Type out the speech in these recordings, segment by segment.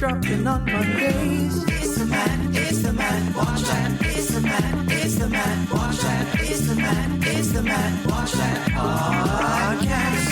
dropping on Mondays. It's the Matt, watch that. It's the Matt, watch that. It's the Matt, watch that podcast.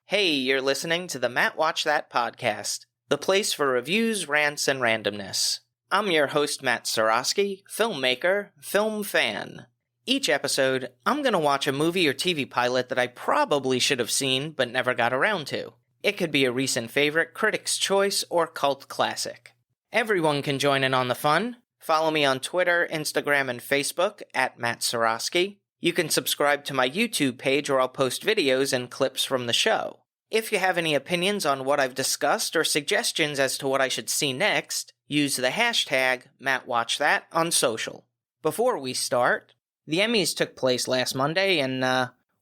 Hey, you're listening to the Matt Watch That podcast, the place for reviews, rants, and randomness. I'm your host, Matt Seroski, filmmaker, film fan. Each episode, I'm going to watch a movie or TV pilot that I probably should have seen but never got around to. It could be a recent favorite, critic's choice, or cult classic. Everyone can join in on the fun. Follow me on Twitter, Instagram, and Facebook at Matt Seroski. You can subscribe to my YouTube page where I'll post videos and clips from the show. If you have any opinions on what I've discussed or suggestions as to what I should see next, use the hashtag MattWatchThat on social. Before we start, the Emmys took place last Monday, and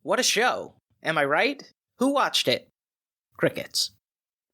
what a show. Am I right? Who watched it? Crickets.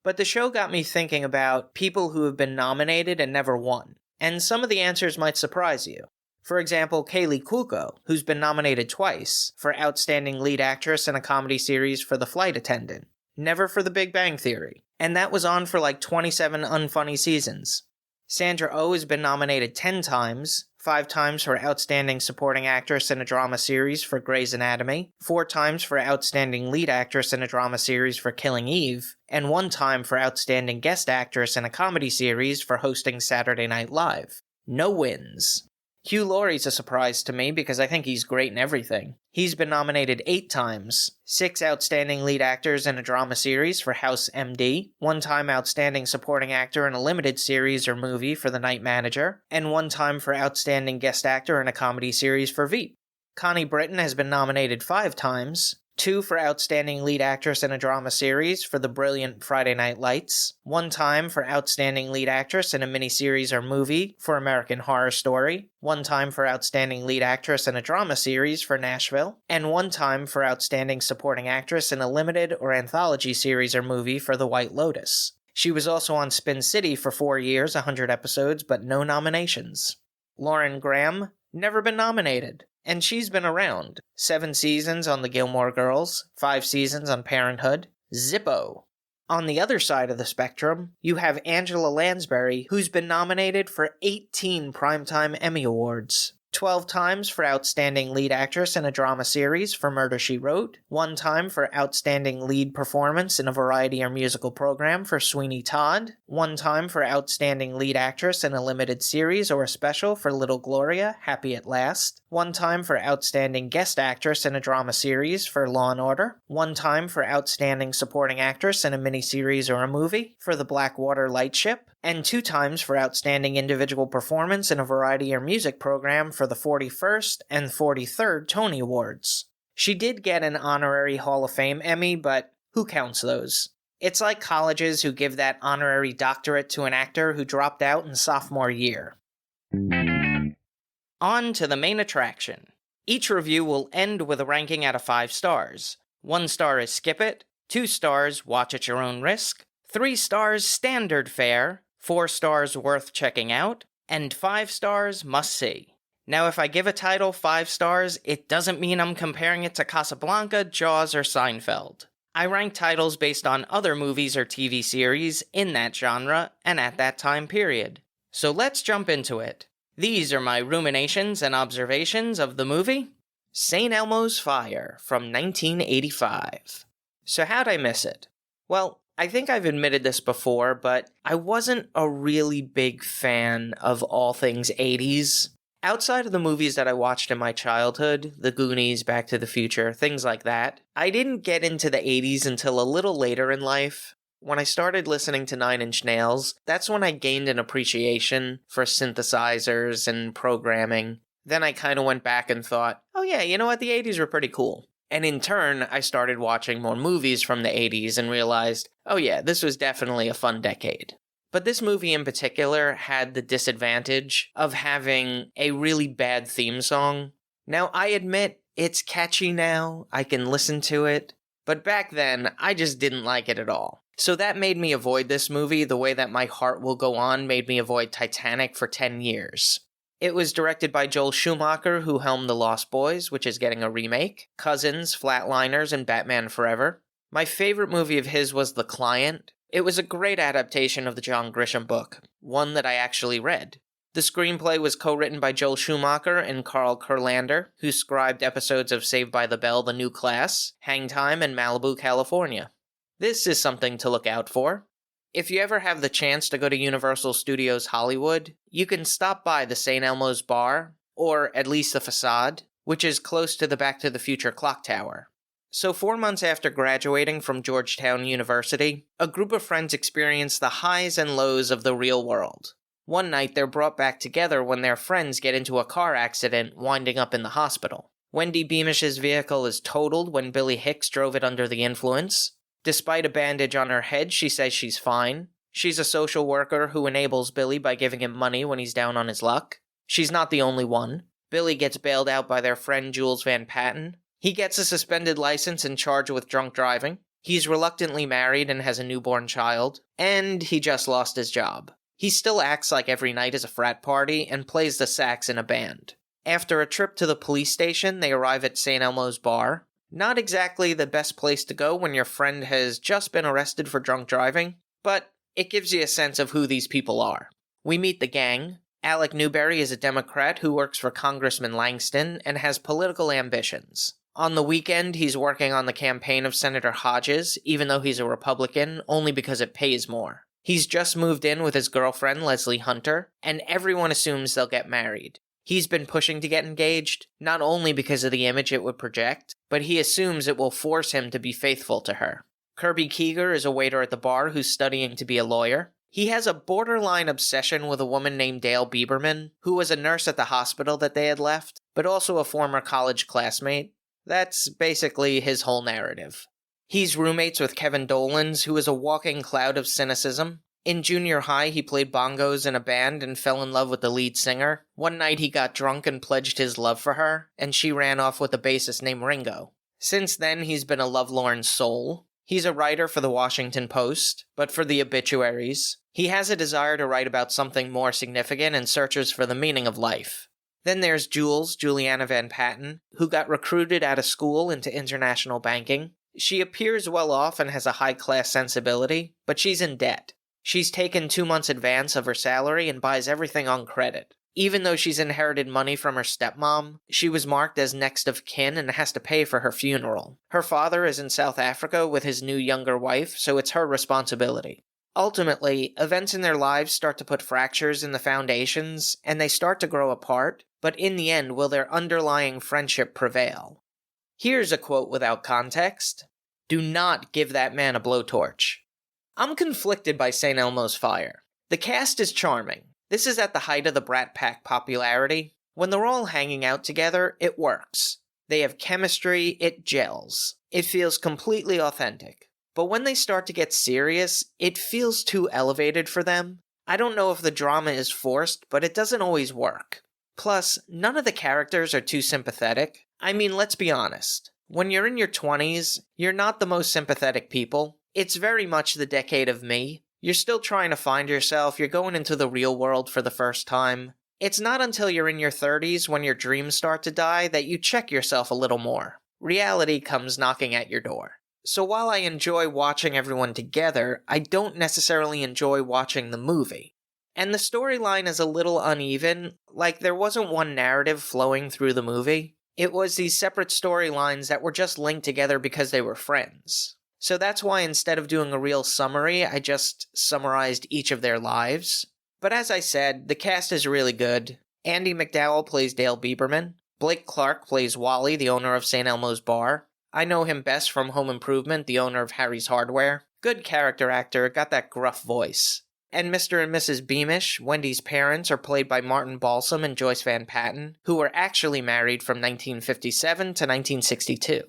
But the show got me thinking about people who have been nominated and never won, and some of the answers might surprise you. For example, Kaley Cuoco, who's been nominated twice for Outstanding Lead Actress in a Comedy Series for The Flight Attendant, never for The Big Bang Theory, and that was on for like 27 unfunny seasons. Sandra Oh has been nominated 10 times, 5 times for Outstanding Supporting Actress in a Drama Series for Grey's Anatomy, 4 times for Outstanding Lead Actress in a Drama Series for Killing Eve, and 1 time for Outstanding Guest Actress in a Comedy Series for hosting Saturday Night Live. No wins. Hugh Laurie's a surprise to me because I think he's great in everything. He's been nominated 8 times, 6 Outstanding Lead Actors in a Drama Series for House MD, 1 time Outstanding Supporting Actor in a Limited Series or Movie for The Night Manager, and 1 time for Outstanding Guest Actor in a Comedy Series for Veep. Connie Britton has been nominated 5 times, 2 for Outstanding Lead Actress in a Drama Series for the brilliant Friday Night Lights, 1 time for Outstanding Lead Actress in a Miniseries or Movie for American Horror Story, 1 time for Outstanding Lead Actress in a Drama Series for Nashville, and 1 time for Outstanding Supporting Actress in a Limited or Anthology Series or Movie for The White Lotus. She was also on Spin City for 4 years, 100 episodes, but no nominations. Lauren Graham, never been nominated. And she's been around. 7 seasons on The Gilmore Girls, 5 seasons on Parenthood, Zippo. On the other side of the spectrum, you have Angela Lansbury, who's been nominated for 18 Primetime Emmy Awards. 12 times for Outstanding Lead Actress in a Drama Series for Murder, She Wrote, 1 time for Outstanding Lead Performance in a Variety or Musical Program for Sweeney Todd, 1 time for Outstanding Lead Actress in a Limited Series or a Special for Little Gloria, Happy at Last, 1 time for Outstanding Guest Actress in a Drama Series for Law & Order, 1 time for Outstanding Supporting Actress in a Miniseries or a Movie for The Blackwater Lightship, and 2 times for Outstanding Individual Performance in a Variety or Music Program for the 41st and 43rd Tony Awards. She did get an honorary Hall of Fame Emmy, but who counts those? It's like colleges who give that honorary doctorate to an actor who dropped out in sophomore year. On to the main attraction. Each review will end with a ranking out of 5 stars. 1 star is skip it, 2 stars watch at your own risk, 3 stars standard fare, 4 stars worth checking out, and 5 stars must see. Now, if I give a title 5 stars, it doesn't mean I'm comparing it to Casablanca, Jaws, or Seinfeld. I rank titles based on other movies or TV series in that genre and at that time period. So let's jump into it. These are my ruminations and observations of the movie St. Elmo's Fire from 1985. So how'd I miss it? Well, I think I've admitted this before, but I wasn't a really big fan of all things 80s. Outside of the movies that I watched in my childhood, The Goonies, Back to the Future, things like that, I didn't get into the 80s until a little later in life. When I started listening to Nine Inch Nails, that's when I gained an appreciation for synthesizers and programming. Then I kind of went back and thought, oh yeah, you know what, the 80s were pretty cool. And in turn, I started watching more movies from the 80s and realized, oh yeah, this was definitely a fun decade. But this movie in particular had the disadvantage of having a really bad theme song. Now, I admit, it's catchy now, I can listen to it, but back then, I just didn't like it at all. So that made me avoid this movie the way that My Heart Will Go On made me avoid Titanic for 10 years. It was directed by Joel Schumacher, who helmed The Lost Boys, which is getting a remake, Cousins, Flatliners, and Batman Forever. My favorite movie of his was The Client. It was a great adaptation of the John Grisham book, one that I actually read. The screenplay was co-written by Joel Schumacher and Carl Kurlander, who scribed episodes of Saved by the Bell, The New Class, Hang Time, and Malibu, California. This is something to look out for. If you ever have the chance to go to Universal Studios Hollywood, you can stop by the St. Elmo's Bar, or at least the facade, which is close to the Back to the Future clock tower. So 4 months after graduating from Georgetown University, a group of friends experience the highs and lows of the real world. One night they're brought back together when their friends get into a car accident, winding up in the hospital. Wendy Beamish's vehicle is totaled when Billy Hicks drove it under the influence. Despite a bandage on her head, she says she's fine. She's a social worker who enables Billy by giving him money when he's down on his luck. She's not the only one. Billy gets bailed out by their friend Jules Van Patten. He gets a suspended license and charged with drunk driving. He's reluctantly married and has a newborn child. And he just lost his job. He still acts like every night is a frat party and plays the sax in a band. After a trip to the police station, they arrive at St. Elmo's Bar. Not exactly the best place to go when your friend has just been arrested for drunk driving, but it gives you a sense of who these people are. We meet the gang. Alec Newberry is a Democrat who works for Congressman Langston and has political ambitions. On the weekend, he's working on the campaign of Senator Hodges, even though he's a Republican, only because it pays more. He's just moved in with his girlfriend, Leslie Hunter, and everyone assumes they'll get married. He's been pushing to get engaged, not only because of the image it would project, but he assumes it will force him to be faithful to her. Kirby Keeger is a waiter at the bar who's studying to be a lawyer. He has a borderline obsession with a woman named Dale Bieberman, who was a nurse at the hospital that they had left, but also a former college classmate. That's basically his whole narrative. He's roommates with Kevin Dolans, who is a walking cloud of cynicism. In junior high, he played bongos in a band and fell in love with the lead singer. One night he got drunk and pledged his love for her, and she ran off with a bassist named Ringo. Since then, he's been a lovelorn soul. He's a writer for the Washington Post, but for the obituaries. He has a desire to write about something more significant and searches for the meaning of life. Then there's Jules, Juliana Van Patten, who got recruited out of school into international banking. She appears well off and has a high-class sensibility, but she's in debt. She's taken 2 months advance of her salary and buys everything on credit. Even though she's inherited money from her stepmom, she was marked as next of kin and has to pay for her funeral. Her father is in South Africa with his new younger wife, so it's her responsibility. Ultimately, events in their lives start to put fractures in the foundations, and they start to grow apart, but in the end, will their underlying friendship prevail? Here's a quote without context. Do not give that man a blowtorch. I'm conflicted by St. Elmo's Fire. The cast is charming. This is at the height of the Brat Pack popularity. When they're all hanging out together, it works. They have chemistry, it gels. It feels completely authentic. But when they start to get serious, it feels too elevated for them. I don't know if the drama is forced, but it doesn't always work. Plus, none of the characters are too sympathetic. I mean, let's be honest. When you're in your 20s, you're not the most sympathetic people. It's very much the decade of me. You're still trying to find yourself, you're going into the real world for the first time. It's not until you're in your 30s when your dreams start to die that you check yourself a little more. Reality comes knocking at your door. So while I enjoy watching everyone together, I don't necessarily enjoy watching the movie. And the storyline is a little uneven, like there wasn't one narrative flowing through the movie. It was these separate storylines that were just linked together because they were friends. So that's why instead of doing a real summary, I just summarized each of their lives. But as I said, the cast is really good. Andy McDowell plays Dale Bieberman. Blake Clark plays Wally, the owner of St. Elmo's Bar. I know him best from Home Improvement, the owner of Harry's Hardware. Good character actor, got that gruff voice. And Mr. and Mrs. Beamish, Wendy's parents, are played by Martin Balsam and Joyce Van Patten, who were actually married from 1957 to 1962.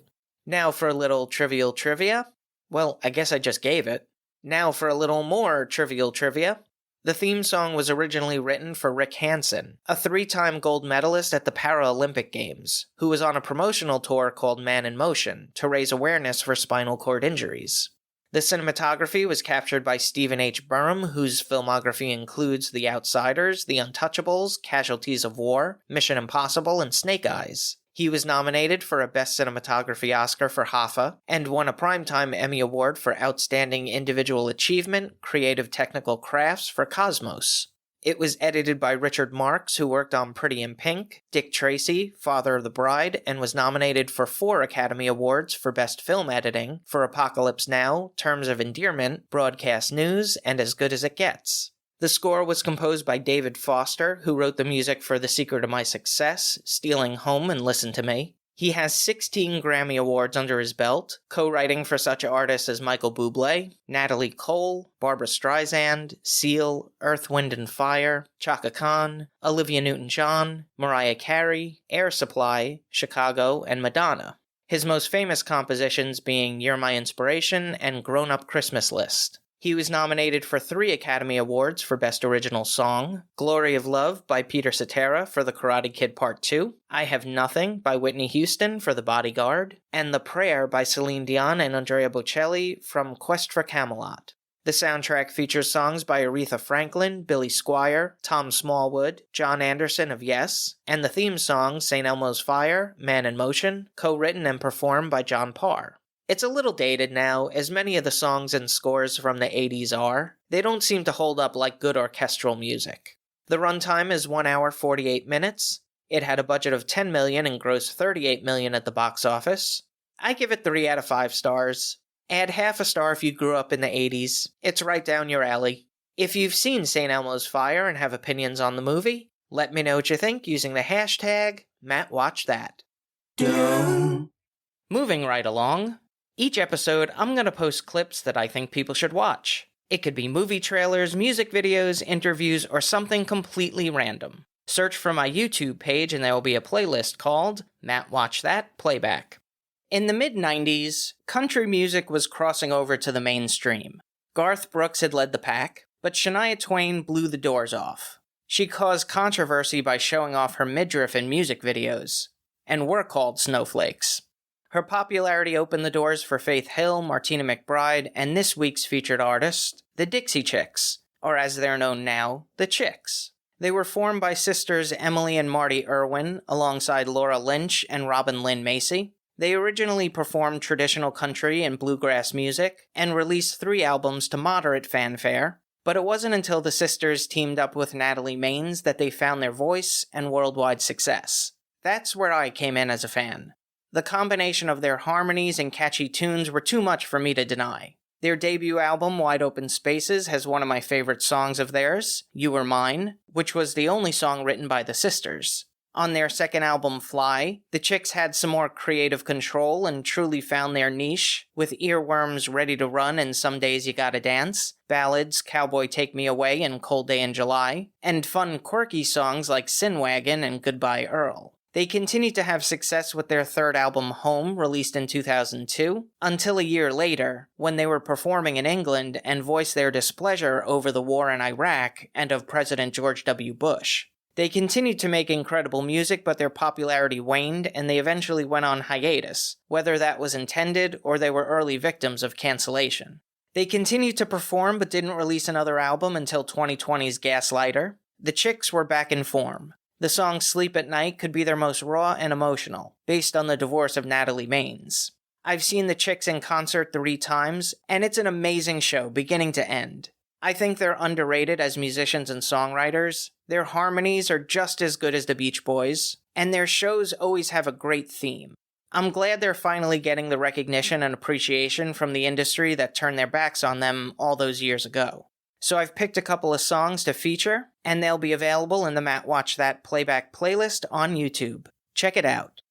Now for a little trivial trivia. Well, I guess I just gave it. Now for a little more trivial trivia. The theme song was originally written for Rick Hansen, a 3-time gold medalist at the Paralympic Games, who was on a promotional tour called Man in Motion to raise awareness for spinal cord injuries. The cinematography was captured by Stephen H. Burham, whose filmography includes The Outsiders, The Untouchables, Casualties of War, Mission Impossible, and Snake Eyes. He was nominated for a Best Cinematography Oscar for Hoffa, and won a Primetime Emmy Award for Outstanding Individual Achievement, Creative Technical Crafts for Cosmos. It was edited by Richard Marks, who worked on Pretty in Pink, Dick Tracy, Father of the Bride, and was nominated for 4 Academy Awards for Best Film Editing for Apocalypse Now, Terms of Endearment, Broadcast News, and As Good as It Gets. The score was composed by David Foster, who wrote the music for The Secret of My Success, Stealing Home, and Listen to Me. He has 16 Grammy Awards under his belt, co-writing for such artists as Michael Bublé, Natalie Cole, Barbra Streisand, Seal, Earth, Wind and Fire, Chaka Khan, Olivia Newton-John, Mariah Carey, Air Supply, Chicago, and Madonna. His most famous compositions being You're My Inspiration and Grown Up Christmas List. He was nominated for 3 Academy Awards for Best Original Song, Glory of Love by Peter Cetera for The Karate Kid Part 2, I Have Nothing by Whitney Houston for The Bodyguard, and The Prayer by Celine Dion and Andrea Bocelli from Quest for Camelot. The soundtrack features songs by Aretha Franklin, Billy Squier, Tom Smallwood, John Anderson of Yes, and the theme song, St. Elmo's Fire, Man in Motion, co-written and performed by John Parr. It's a little dated now, as many of the songs and scores from the 80s are. They don't seem to hold up like good orchestral music. The runtime is 1 hour 48 minutes. It had a budget of $10 million and grossed $38 million at the box office. I give it 3 out of 5 stars. Add half a star if you grew up in the 80s. It's right down your alley. If you've seen St. Elmo's Fire and have opinions on the movie, let me know what you think using the hashtag MattWatchThat. Moving right along. Each episode, I'm going to post clips that I think people should watch. It could be movie trailers, music videos, interviews, or something completely random. Search for my YouTube page and there will be a playlist called Matt Watch That Playback. In the mid-90s, country music was crossing over to the mainstream. Garth Brooks had led the pack, but Shania Twain blew the doors off. She caused controversy by showing off her midriff in music videos, and were called snowflakes. Her popularity opened the doors for Faith Hill, Martina McBride, and this week's featured artist, the Dixie Chicks, or as they're known now, the Chicks. They were formed by sisters Emily and Marty Irwin, alongside Laura Lynch and Robin Lynn Macy. They originally performed traditional country and bluegrass music, and released 3 albums to moderate fanfare, but it wasn't until the sisters teamed up with Natalie Maines that they found their voice and worldwide success. That's where I came in as a fan. The combination of their harmonies and catchy tunes were too much for me to deny. Their debut album, Wide Open Spaces, has one of my favorite songs of theirs, You Were Mine, which was the only song written by the sisters. On their second album, Fly, the Chicks had some more creative control and truly found their niche, with earworms Ready to Run and Some Days You Gotta Dance, ballads Cowboy Take Me Away and Cold Day in July, and fun, quirky songs like Sin Wagon and Goodbye Earl. They continued to have success with their third album, Home, released in 2002, until a year later, when they were performing in England and voiced their displeasure over the war in Iraq and of President George W. Bush. They continued to make incredible music, but their popularity waned, and they eventually went on hiatus, whether that was intended or they were early victims of cancellation. They continued to perform but didn't release another album until 2020's Gaslighter. The Chicks were back in form. The song Sleep at Night could be their most raw and emotional, based on the divorce of Natalie Maines. I've seen the Chicks in concert 3 times, and it's an amazing show, beginning to end. I think they're underrated as musicians and songwriters. Their harmonies are just as good as the Beach Boys, and their shows always have a great theme. I'm glad they're finally getting the recognition and appreciation from the industry that turned their backs on them all those years ago. So I've picked a couple of songs to feature, and they'll be available in the Matt Watch That Playback playlist on YouTube. Check it out.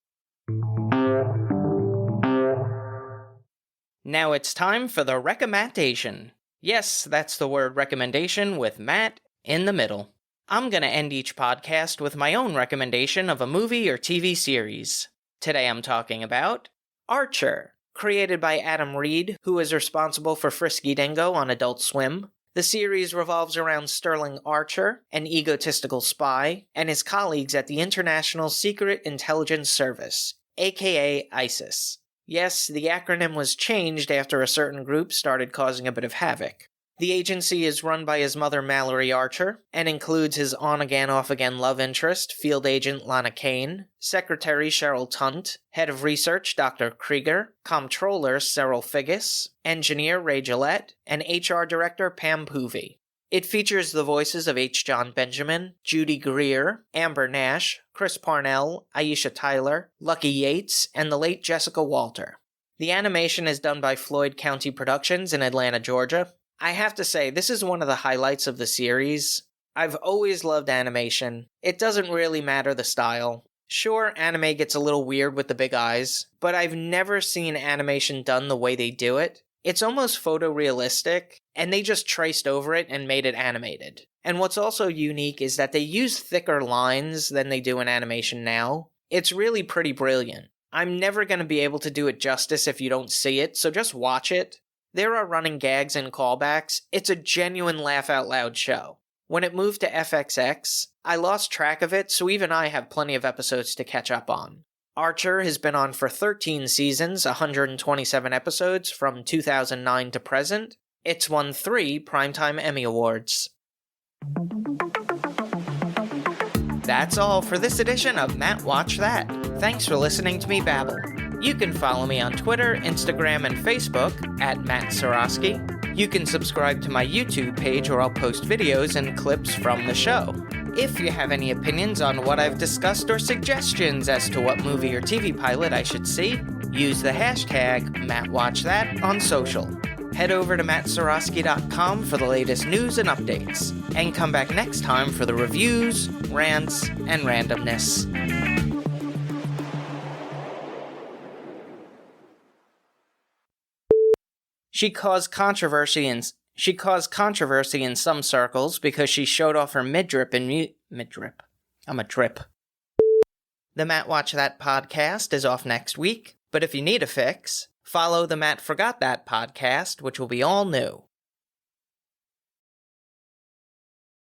Now it's time for the recommendation. Yes, that's the word recommendation with Matt in the middle. I'm going to end each podcast with my own recommendation of a movie or TV series. Today I'm talking about Archer, created by Adam Reed, who is responsible for Frisky Dingo on Adult Swim. The series revolves around Sterling Archer, an egotistical spy, and his colleagues at the International Secret Intelligence Service, aka ISIS. Yes, the acronym was changed after a certain group started causing a bit of havoc. The agency is run by his mother Mallory Archer, and includes his on-again, off-again love interest, field agent Lana Kane, secretary Cheryl Tunt, head of research Dr. Krieger, comptroller Cyril Figgis, engineer Ray Gillette, and HR director Pam Poovey. It features the voices of H. John Benjamin, Judy Greer, Amber Nash, Chris Parnell, Aisha Tyler, Lucky Yates, and the late Jessica Walter. The animation is done by Floyd County Productions in Atlanta, Georgia. I have to say, this is one of the highlights of the series. I've always loved animation. It doesn't really matter the style. Sure, anime gets a little weird with the big eyes, but I've never seen animation done the way they do it. It's almost photorealistic, and they just traced over it and made it animated. And what's also unique is that they use thicker lines than they do in animation now. It's really pretty brilliant. I'm never going to be able to do it justice if you don't see it, so just watch it. There are running gags and callbacks. It's a genuine laugh-out-loud show. When it moved to FXX, I lost track of it, so even I have plenty of episodes to catch up on. Archer has been on for 13 seasons, 127 episodes from 2009 to present. It's won 3 Primetime Emmy Awards. That's all for this edition of Matt Watch That. Thanks for listening to me babble. You can follow me on Twitter, Instagram, and Facebook at Matt Seroski. You can subscribe to my YouTube page where I'll post videos and clips from the show. If you have any opinions on what I've discussed or suggestions as to what movie or TV pilot I should see, use the hashtag MattWatchThat on social. Head over to mattseroski.com for the latest news and updates, and come back next time for the reviews, rants, and randomness. She caused controversy in some circles because she showed off her midrip in midrip. I'm a drip. The Matt Watch That podcast is off next week, but if you need a fix, follow the Matt Forgot That podcast, which will be all new.